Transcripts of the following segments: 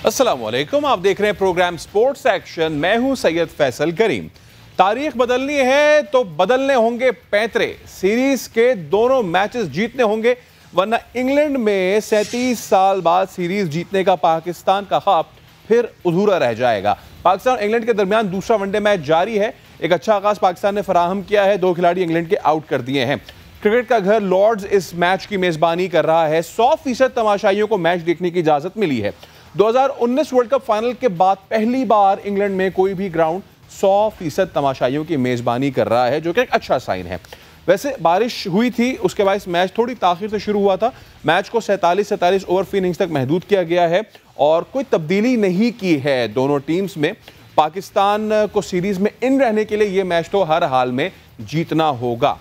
अस्सलाम वालेकुम, आप देख रहे हैं प्रोग्राम स्पोर्ट्स एक्शन। मैं हूं सैयद फैसल करीम। तारीख बदलनी है तो बदलने होंगे पैंतरे। सीरीज के दोनों मैचेस जीतने होंगे, वरना इंग्लैंड में 37 साल बाद सीरीज जीतने का पाकिस्तान का ख्वाब फिर अधूरा रह जाएगा। पाकिस्तान और इंग्लैंड के दरमियान दूसरा वनडे मैच जारी है। एक अच्छा आगाज पाकिस्तान ने फराहम किया है। 2 खिलाड़ी इंग्लैंड के आउट कर दिए हैं। क्रिकेट का घर लॉर्ड्स इस मैच की मेजबानी कर रहा है। 100% तमाशाइयों को मैच देखने की इजाजत मिली है। 2019 वर्ल्ड कप फाइनल के बाद पहली बार इंग्लैंड में कोई भी ग्राउंड 100% तमाशाइयों की मेजबानी कर रहा है, जो कि एक अच्छा साइन है। वैसे बारिश हुई थी, उसके बाद इस मैच थोड़ी ताखिर से शुरू हुआ था। मैच को 47 ओवर फी इनिंग्स तक महदूद किया गया है और कोई तब्दीली नहीं की है दोनों टीम्स में। पाकिस्तान को सीरीज में इन रहने के लिए यह मैच तो हर हाल में जीतना होगा।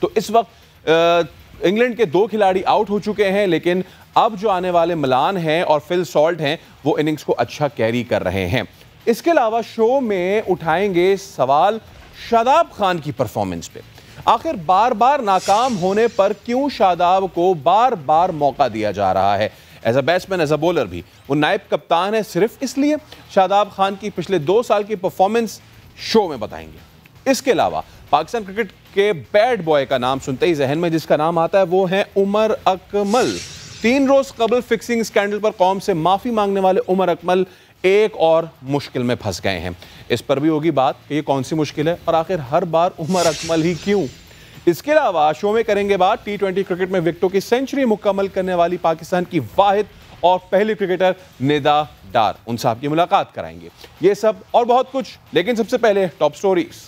तो इस वक्त इंग्लैंड के 2 खिलाड़ी आउट हो चुके हैं, लेकिन अब जो आने वाले मिलान हैं और फिल सॉल्ट हैं वो इनिंग्स को अच्छा कैरी कर रहे हैं। इसके अलावा शो में उठाएंगे सवाल शादाब खान की परफॉर्मेंस पे। आखिर बार बार नाकाम होने पर क्यों शादाब को बार बार मौका दिया जा रहा है? As a batsman, as a bowler भी वो नायब कप्तान है, सिर्फ इसलिए? शादाब खान की पिछले 2 साल की परफॉर्मेंस शो में बताएंगे। इसके अलावा पाकिस्तान क्रिकेट के बैड बॉय का नाम सुनते ही जहन में जिसका नाम आता है वो है उमर अकमल। 3 रोज कबल फिक्सिंग स्कैंडल पर कौम से माफी मांगने वाले उमर अकमल एक और मुश्किल में फंस गए हैं। इस पर भी होगी बात कि ये कौन सी मुश्किल है और आखिर हर बार उमर अकमल ही क्यों। इसके अलावा शो में करेंगे बात T20 क्रिकेट में विकेटों की सेंचुरी मुकम्मल करने वाली पाकिस्तान की वाहिद और पहली क्रिकेटर निदा डार, उनसे आपकी मुलाकात कराएंगे। ये सब और बहुत कुछ, लेकिन सबसे पहले टॉप स्टोरीज।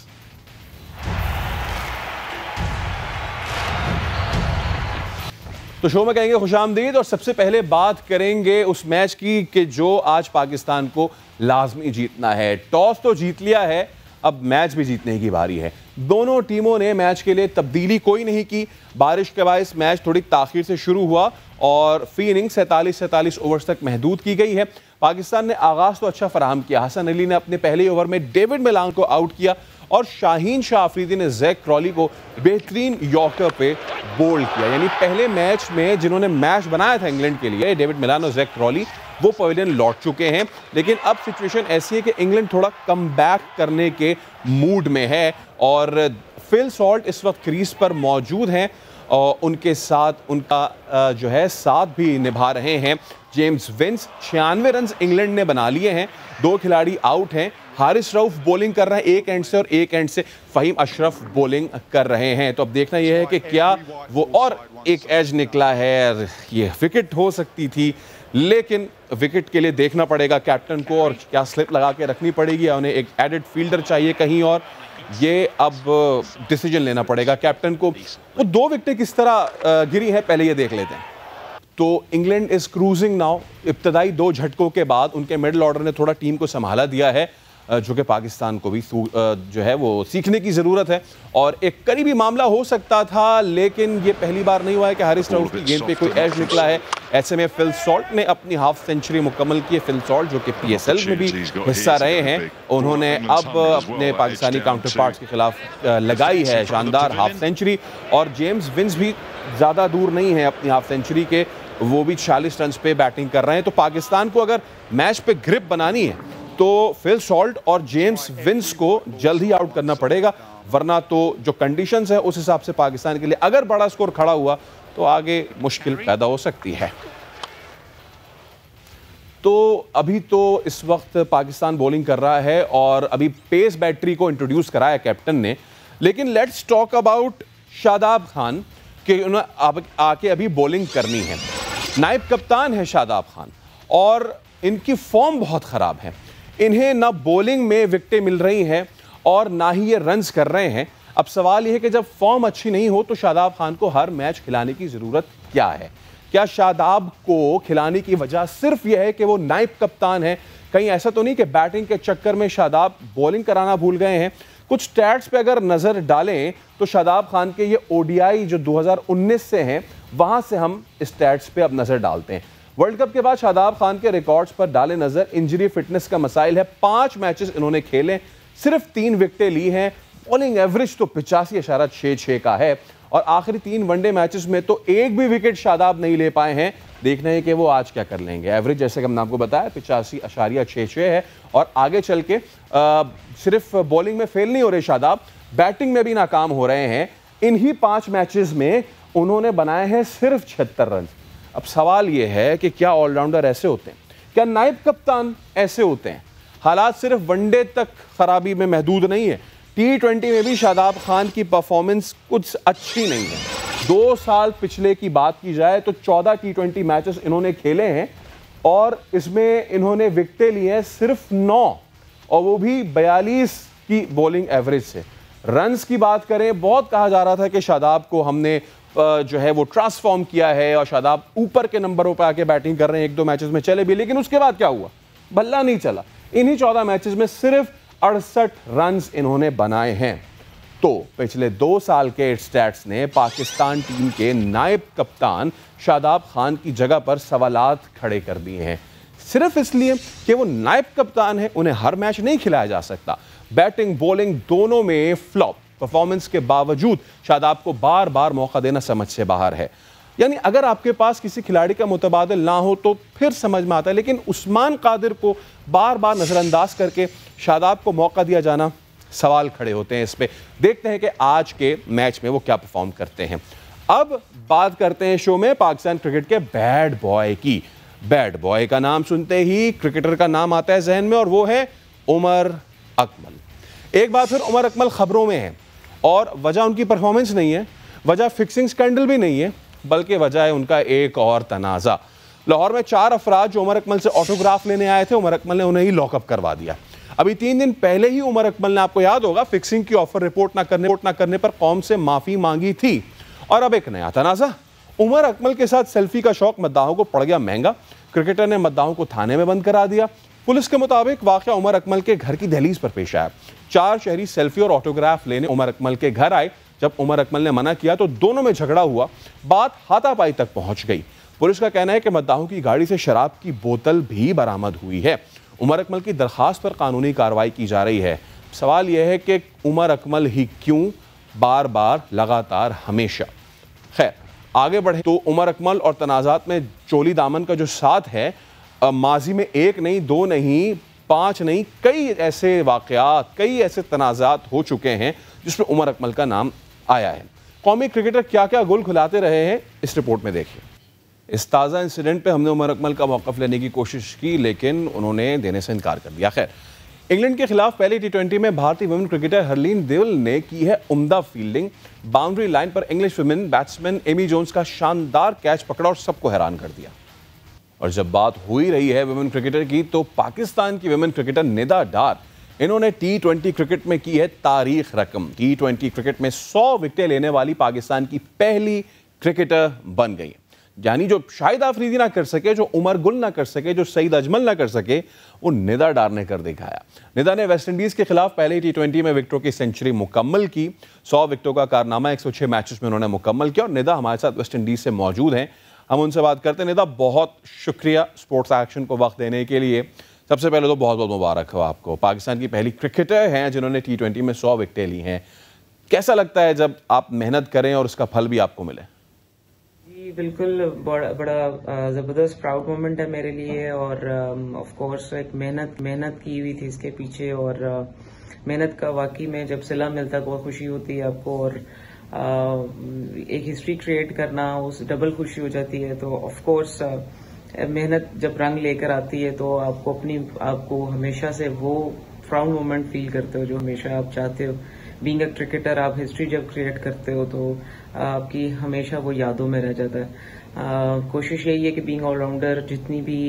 तो शो में कहेंगे खुशामदीद और सबसे पहले बात करेंगे उस मैच की कि जो आज पाकिस्तान को लाजमी जीतना है। टॉस तो जीत लिया है, अब मैच भी जीतने की बारी है। दोनों टीमों ने मैच के लिए तब्दीली कोई नहीं की। बारिश के बायस मैच थोड़ी ताखिर से शुरू हुआ और फी इनिंग 47 ओवर्स तक महदूद की गई है। पाकिस्तान ने आगाज तो अच्छा फराहम किया। हसन अली ने अपने पहले ओवर में डेविड मिलान को आउट किया और शाहीन शाह अफरीदी ने जैक क्रॉली को बेहतरीन यॉर्कर पे बोल्ड किया। यानी पहले मैच में जिन्होंने मैच बनाया था इंग्लैंड के लिए, डेविड मिलान और जैक क्रॉली, वो पवेलियन लौट चुके हैं। लेकिन अब सिचुएशन ऐसी है कि इंग्लैंड थोड़ा कम बैक करने के मूड में है और फिल सॉल्ट इस वक्त क्रीज पर मौजूद हैं और उनके साथ उनका जो है साथ भी निभा रहे हैं जेम्स विंस। 96 रन इंग्लैंड ने बना लिए हैं। 2 खिलाड़ी आउट हैं। हारिस रऊफ बॉलिंग कर रहे हैं एक एंड से और एक एंड से फहीम अशरफ बॉलिंग कर रहे हैं। तो अब देखना यह है कि क्या वो और एक एज निकला है। ये विकेट हो सकती थी, लेकिन विकेट के लिए देखना पड़ेगा कैप्टन को और क्या स्लिप लगा के रखनी पड़ेगी या उन्हें एक एडेड फील्डर चाहिए कहीं और। ये अब डिसीजन लेना पड़ेगा कैप्टन को। वो 2 विकेटें किस तरह गिरी हैं पहले ये देख लेते हैं। तो इंग्लैंड इज क्रूजिंग नाउ। इब्तदाई 2 झटकों के बाद उनके मिडल ऑर्डर ने थोड़ा टीम को संभाला दिया है, जो कि पाकिस्तान को भी जो है वो सीखने की ज़रूरत है। और एक करीबी मामला हो सकता था, लेकिन ये पहली बार नहीं हुआ है कि हारिस रऊफ की गेंद पे कोई एज निकला है। ऐसे में फिल सॉल्ट ने अपनी हाफ सेंचुरी मुकम्मल की है। फिल सॉल्ट जो कि PSL में भी हिस्सा रहे हैं, उन्होंने अब अपने पाकिस्तानी काउंटर पार्ट्स के खिलाफ लगाई है शानदार हाफ सेंचुरी। और जेम्स विंस भी ज़्यादा दूर नहीं है अपनी हाफ सेंचुरी के, वो भी 40 रन पे बैटिंग कर रहे हैं। तो पाकिस्तान को अगर मैच पे ग्रिप बनानी है तो फिल सॉल्ट और जेम्स विंस को जल्द ही आउट करना पड़ेगा, वरना तो जो कंडीशंस है उस हिसाब से पाकिस्तान के लिए अगर बड़ा स्कोर खड़ा हुआ तो आगे मुश्किल पैदा हो सकती है। तो अभी तो इस वक्त पाकिस्तान बॉलिंग कर रहा है और अभी पेस बैटरी को इंट्रोड्यूस कराया कैप्टन ने। लेकिन let's talk about Shadab Khan कि उन्हें आके अभी बॉलिंग करनी है। नायब कप्तान है शादाब खान और इनकी फॉर्म बहुत ख़राब है। इन्हें ना बॉलिंग में विकेटें मिल रही हैं और ना ही ये रन्स कर रहे हैं। अब सवाल यह है कि जब फॉर्म अच्छी नहीं हो तो शादाब खान को हर मैच खिलाने की ज़रूरत क्या है? क्या शादाब को खिलाने की वजह सिर्फ यह है कि वो नायब कप्तान है? कहीं ऐसा तो नहीं कि बैटिंग के चक्कर में शादाब बॉलिंग कराना भूल गए हैं? कुछ स्टैट्स पे अगर नज़र डालें तो शादाब खान के ये ODI जो 2019 से हैं, वहाँ से हम स्टैट्स पे अब नज़र डालते हैं। वर्ल्ड कप के बाद शादाब खान के रिकॉर्ड्स पर डाले नजर। इंजरी फिटनेस का मसाइल है। 5 मैचेस इन्होंने खेले, सिर्फ 3 विकेटें ली हैं। बॉलिंग एवरेज तो 85.66 का है और आखिरी 3 वनडे मैचेस में तो एक भी विकेट शादाब नहीं ले पाए हैं। देखना है कि वो आज क्या कर लेंगे। एवरेज जैसे कि हमने आपको बताया 85.66 है और आगे चल के सिर्फ बॉलिंग में फेल नहीं हो रहे शादाब, बैटिंग में भी नाकाम हो रहे हैं। इन्हीं 5 मैचेस में उन्होंने बनाए हैं सिर्फ 76 रन। अब सवाल यह है कि क्या ऑलराउंडर ऐसे होते हैं, क्या नायब कप्तान ऐसे होते हैं? हालात सिर्फ वनडे तक खराबी में महदूद नहीं है, T20 में भी शादाब खान की परफॉर्मेंस कुछ अच्छी नहीं है। 2 साल पिछले की बात की जाए तो 14 T20 मैचेस इन्होंने खेले हैं और इसमें इन्होंने विकेटें ली हैं सिर्फ 9 और वो भी 42 की बॉलिंग एवरेज से। रन्स की बात करें, बहुत कहा जा रहा था कि शादाब को हमने जो है वो ट्रांसफॉर्म किया है और शादाब ऊपर के नंबरों पर आके बैटिंग कर रहे हैं, 1-2 मैचेस में चले भी, लेकिन उसके बाद क्या हुआ? बल्ला नहीं चला। इन्हीं 14 मैचेस में सिर्फ 68 रन्स इन्होंने बनाए हैं। तो पिछले 2 साल के स्टैट्स ने पाकिस्तान टीम के नायब कप्तान शादाब खान की जगह पर सवालात खड़े कर दिए हैं। सिर्फ इसलिए कि वो नायब कप्तान है, उन्हें हर मैच नहीं खिलाया जा सकता। बैटिंग बॉलिंग दोनों में फ्लॉप परफॉर्मेंस के बावजूद शादाब को बार बार मौका देना समझ से बाहर है। यानी अगर आपके पास किसी खिलाड़ी का मुतबादिल ना हो तो फिर समझ में आता है, लेकिन उस्मान कादिर को बार बार नजरअंदाज करके शादाब को मौका दिया जाना, सवाल खड़े होते हैं इस पे। देखते हैं कि आज के मैच में वो क्या परफॉर्म करते हैं। अब बात करते हैं शो में पाकिस्तान क्रिकेट के बैड बॉय की। बैड बॉय का नाम सुनते ही क्रिकेटर का नाम आता है जहन में और वो है उमर अकमल। एक बार फिर उमर अकमल खबरों में है और वजह उनकी परफॉर्मेंस नहीं है, वजह फिक्सिंग स्कैंडल भी नहीं है, बल्कि वजह है उनका एक और तनाज़ा। लाहौर में 4 अफराद जो उमर अकमल से ऑटोग्राफ लेने आए थे, उमर अकमल ने उन्हें ही लॉकअप करवा दिया। अभी 3 दिन पहले ही उमर अकमल ने, आपको याद होगा, फिक्सिंग की ऑफर रिपोर्ट ना करने पर कौम से माफी मांगी थी। और अब एक नया तनाज़ा। उमर अकमल के साथ सेल्फी का शौक मद्दाहों को पड़ गया महंगा। क्रिकेटर ने मद्दाहों को थाने में बंद करा दिया। पुलिस के मुताबिक वाकया उमर अकमल के घर की दहलीज पर पेश आया। 4 शहरी सेल्फी और ऑटोग्राफ लेने उमर अकमल के घर आए। जब उमर अकमल ने मना किया तो दोनों में झगड़ा हुआ, बात हाथापाई तक पहुंच गई। पुलिस का कहना है कि मद्दाहों की गाड़ी से शराब की बोतल भी बरामद हुई है। उमर अकमल की दरखास्त पर कानूनी कार्रवाई की जा रही है। सवाल यह है कि उमर अकमल ही क्यों बार बार लगातार हमेशा। खैर आगे बढ़े तो उमर अकमल और तनाज़ात में चोली दामन का जो साथ है, माजी में 1 नहीं 2 नहीं 5 नहीं, कई ऐसे वाक़यात, कई ऐसे तनाज़ात हो चुके हैं जिसमें उमर अकमल का नाम आया है। कौमी क्रिकेटर क्या क्या गुल खुलाते रहे हैं, इस रिपोर्ट में देखिए। इस ताज़ा इंसिडेंट पे हमने उमर अकमल का मौक़िफ़ लेने की कोशिश की, लेकिन उन्होंने देने से इनकार कर दिया। खैर, इंग्लैंड के खिलाफ पहली T20 में भारतीय वुमेन क्रिकेटर हरलीन देओल ने की है उम्दा फील्डिंग। बाउंड्री लाइन पर English women batsman Amy Jones का शानदार कैच पकड़ा और सबको हैरान कर दिया। और जब बात हो ही रही है वुमेन क्रिकेटर की, तो पाकिस्तान की वुमेन क्रिकेटर निदा डार, इन्होंने T20 क्रिकेट में की है तारीख रकम। T20 क्रिकेट में 100 विकेटें लेने वाली पाकिस्तान की पहली क्रिकेटर बन गई। यानी जो शाहिद आफरीदी ना कर सके, जो उमर गुल ना कर सके, जो सईद अजमल ना कर सके, वो निदा डार ने कर दिखाया। निदा ने वेस्टइंडीज के खिलाफ पहले T20 में विकेटों की सेंचुरी मुकम्मल की। 100 विकेटों का कारनामा 106 मैचेस में उन्होंने मुकम्मल किया और निदा हमारे साथ वेस्टइंडीज से मौजूद हैं। हम उनसे बात करते हैं। निदा, बहुत शुक्रिया स्पोर्ट्स एक्शन को वक्त देने के लिए। सबसे पहले तो बहुत बहुत मुबारक हो आपको, पाकिस्तान की पहली क्रिकेटर हैं जिन्होंने T20 में 100 विकेटें ली हैं। कैसा लगता है जब आप मेहनत करें और उसका फल भी आपको मिले? जी बिल्कुल, बड़ा ज़बरदस्त प्राउड मोमेंट है मेरे लिए। और ऑफ कोर्स एक मेहनत की हुई थी इसके पीछे, और मेहनत का वाकई में जब सिला मिलता है बहुत खुशी होती है आपको। और एक हिस्ट्री क्रिएट करना, उस डबल खुशी हो जाती है। तो ऑफ कोर्स मेहनत जब रंग लेकर आती है तो आपको हमेशा से वो प्राउड मोमेंट फील करते हो जो हमेशा आप चाहते हो। बीइंग अ क्रिकेटर, आप हिस्ट्री जब क्रिएट करते हो तो आपकी हमेशा वो यादों में रह जाता है। कोशिश यही है कि बीइंग ऑलराउंडर जितनी भी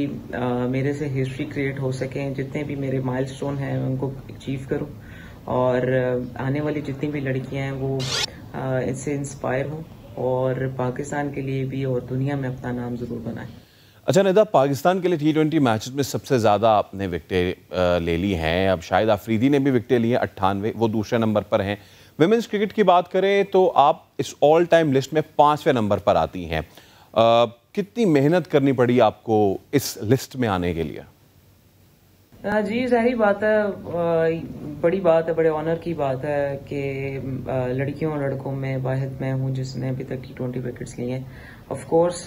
मेरे से हिस्ट्री क्रिएट हो सके, जितने भी मेरे माइलस्टोन हैं उनको अचीव करूं, और आने वाली जितनी भी लड़कियां हैं वो इससे इंस्पायर हों और पाकिस्तान के लिए भी और दुनिया में अपना नाम जरूर बनाएं। अच्छा निदा, पाकिस्तान के लिए T20 मैचेस में सबसे ज़्यादा आपने विकेटें ले ली हैं। अब शाहिद आफरीदी ने भी विकेटें ली हैं 98, वो दूसरे नंबर पर हैं। विमेंस क्रिकेट की बात करें तो आप इस ऑल टाइम लिस्ट में 5वें नंबर पर आती हैं। कितनी मेहनत करनी पड़ी आपको इस लिस्ट में आने के लिए? जी ज़ाहिर बात है, बड़ी बात है, बड़े ऑनर की बात है कि लड़कियों और लड़कों में वाहिद मैं हूँ जिसने अभी तक T20 विकेट्स लिए हैं। ऑफ कोर्स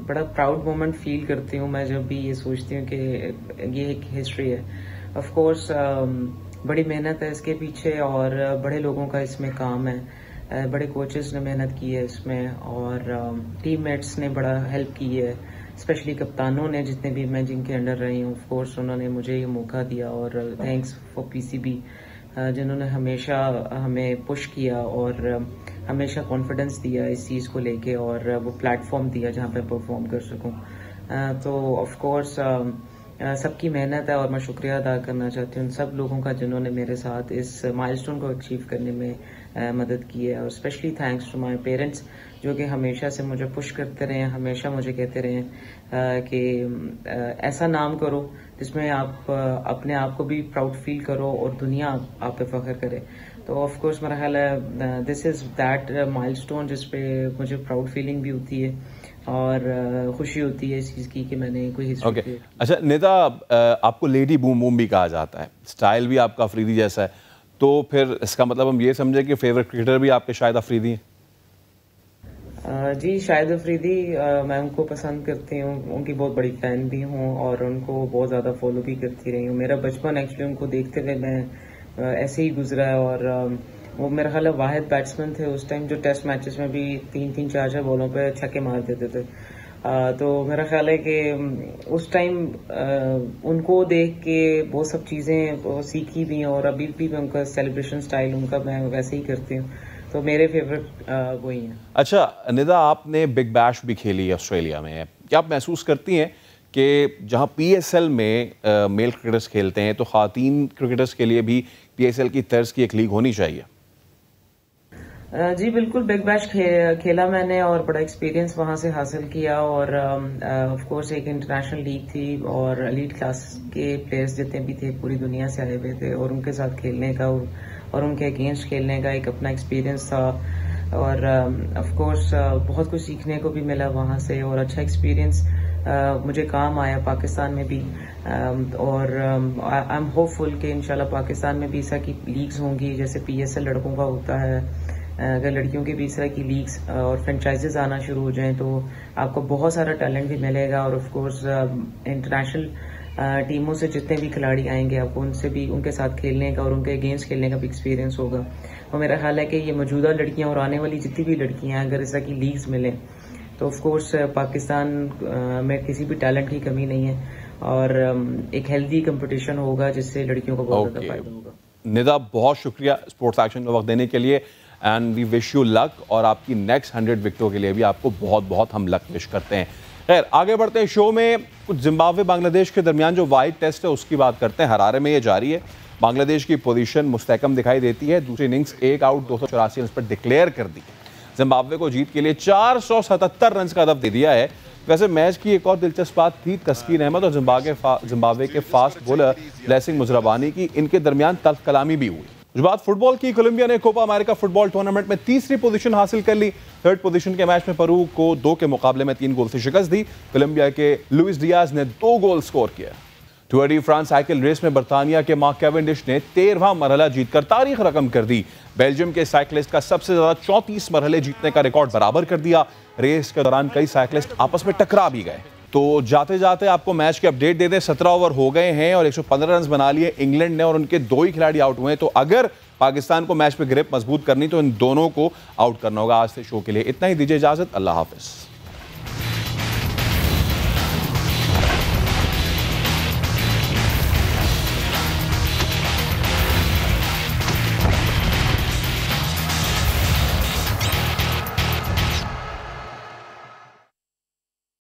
बड़ा प्राउड मोमेंट फील करती हूँ मैं जब भी ये सोचती हूँ कि ये एक हिस्ट्री है। ऑफ कोर्स बड़ी मेहनत है इसके पीछे और बड़े लोगों का इसमें काम है। बड़े कोचेस ने मेहनत की है इसमें और टीममेट्स ने बड़ा हेल्प की है, स्पेशली कप्तानों ने जितने भी मैं जिनके अंडर रही हूँ। ऑफ कोर्स उन्होंने मुझे ये मौका दिया और थैंक्स फॉर PCB जिन्होंने हमेशा हमें पुश किया और हमेशा कॉन्फिडेंस दिया इस चीज़ को लेके और वो प्लेटफॉर्म दिया जहाँ पे परफॉर्म कर सकूँ। तो ऑफ कोर्स सबकी मेहनत है और मैं शुक्रिया अदा करना चाहती हूँ उन सब लोगों का जिन्होंने मेरे साथ इस माइलस्टोन को अचीव करने में मदद की है। और specially thanks to my parents जो कि हमेशा से मुझे पुश करते रहे, हमेशा मुझे कहते रहे कि ऐसा नाम करो जिसमें आप अपने आप को भी प्राउड फील करो और दुनिया आप पे फख्र करे। तो ऑफ कोर्स मेरा ख्याल है दिस इज़ दैट माइलस्टोन जिस पे मुझे प्राउड फीलिंग भी होती है और खुशी होती है इस चीज़ की कि मैंने कोई हिस्ट्री ओके। अच्छा निदा, आपको लेडी बूम बूम भी कहा जाता है, स्टाइल भी आपका अफरीदी जैसा है, तो फिर इसका मतलब हम ये समझे कि फेवरेट क्रिकेटर भी आपके शायद अफरीदी हैं? जी शाहिद अफरीदी, मैं उनको पसंद करती हूँ, उनकी बहुत बड़ी फ़ैन भी हूँ और उनको बहुत ज़्यादा फॉलो भी करती रही हूँ। मेरा बचपन एक्चुअली उनको देखते हुए मैं ऐसे ही गुजरा है और वो मेरा ख्याल है वाहिद बैट्समैन थे उस टाइम जो टेस्ट मैचेस में भी 3-3 4-4 बॉलों पे छक्के मार देते थे। तो मेरा ख्याल है कि उस टाइम उनको देख के बहुत सब चीज़ें सीखी भी हैं और अभी भी मैं उनका सेलिब्रेशन स्टाइल उनका मैं वैसे ही करती हूँ। तो मेरे फेवरेट वही हैं। अच्छा निदा, आपने बिग बैश भी खेली है ऑस्ट्रेलिया में, क्या आप महसूस करती हैं कि जहां PSL में मेल क्रिकेटर्स खेलते हैं तो ख़वातीन क्रिकेटर्स के लिए भी PSL की तर्ज की एक लीग होनी चाहिए? जी बिल्कुल, बिग बैश खेला मैंने और बड़ा एक्सपीरियंस वहाँ से हासिल किया और ऑफ कोर्स एक इंटरनेशनल लीग थी और एलीट क्लास के प्लेयर्स जितने भी थे पूरी दुनिया से आए हुए थे और उनके साथ खेलने का और उनके अगेंस्ट खेलने का एक अपना एक्सपीरियंस था और ऑफ कोर्स बहुत कुछ सीखने को भी मिला वहाँ से और अच्छा एक्सपीरियंस मुझे काम आया पाकिस्तान में भी। और आई एम होपफुल कि इंशाल्लाह पाकिस्तान में भी इस तरह की लीग्स होंगी जैसे PSL लड़कों का होता है। अगर लड़कियों के भी इस तरह की लीग्स और फ्रेंचाइजेज आना शुरू हो जाएं तो आपको बहुत सारा टैलेंट भी मिलेगा और ऑफ कोर्स इंटरनेशनल टीमों से जितने भी खिलाड़ी आएंगे आपको उनसे भी उनके साथ खेलने का और उनके अगेंस्ट खेलने का भी एक्सपीरियंस होगा। और मेरा ख्याल है कि ये मौजूदा लड़कियां और आने वाली जितनी भी लड़कियां हैं अगर इस तरह की लीग्स मिलें तो ऑफ कोर्स पाकिस्तान में किसी भी टैलेंट की कमी नहीं है और एक हेल्दी कंपटीशन होगा जिससे लड़कियों को बहुत ज़्यादा फायदा होगा। निदा, बहुत शुक्रिया स्पोर्ट्स एक्शन का वक्त देने के लिए and we wish you luck और आपकी नेक्स्ट 100 विकेटों के लिए भी आपको बहुत बहुत हम लक विश करते हैं। खैर आगे बढ़ते हैं शो में, कुछ जिम्बाब्वे बांग्लादेश के दरमियान जो वाइड टेस्ट है उसकी बात करते हैं। हरारे में ये जारी है, बांग्लादेश की पोजीशन मुस्तहकम दिखाई देती है। दूसरी इनिंग्स 1 आउट 284 रन पर डिक्लेयर कर दी। जिम्बाब्वे को जीत के लिए 477 रन का हदफ दे दिया है। वैसे मैच की एक और दिलचस्प बात थी तस्कीन अहमद और जिम्बाब्वे के फास्ट बॉलर ब्लेसिंग मुजराबानी की, इनके दरमियान तल्ख कलामी भी हुई। जो बात फुटबॉल की, कोलंबिया ने कोपा अमेरिका फुटबॉल टूर्नामेंट में तीसरी पोजीशन हासिल कर ली। थर्ड पोजीशन के मैच में पेरू को 2 के मुकाबले में 3 गोल से शिकस्त दी। कोलंबिया के लुइस डियाज ने 2 गोल स्कोर किया। Tour de France cycle race में बर्तानिया के मार्क कैवेंडिश ने 13वां मरहला जीतकर तारीख रकम कर दी। बेल्जियम के साइकिलिस्ट का सबसे ज्यादा 34 मरहले जीतने का रिकॉर्ड बराबर कर दिया। रेस के दौरान कई साइकिलिस्ट आपस में टकरा भी गए। तो जाते जाते आपको मैच के अपडेट दे दें। 17 ओवर हो गए हैं और 115 रन बना लिए इंग्लैंड ने और उनके 2 ही खिलाड़ी आउट हुए हैं। तो अगर पाकिस्तान को मैच पे ग्रिप मजबूत करनी तो इन दोनों को आउट करना होगा। आज से शो के लिए इतना ही, दीजिए इजाजत, अल्लाह हाफिज।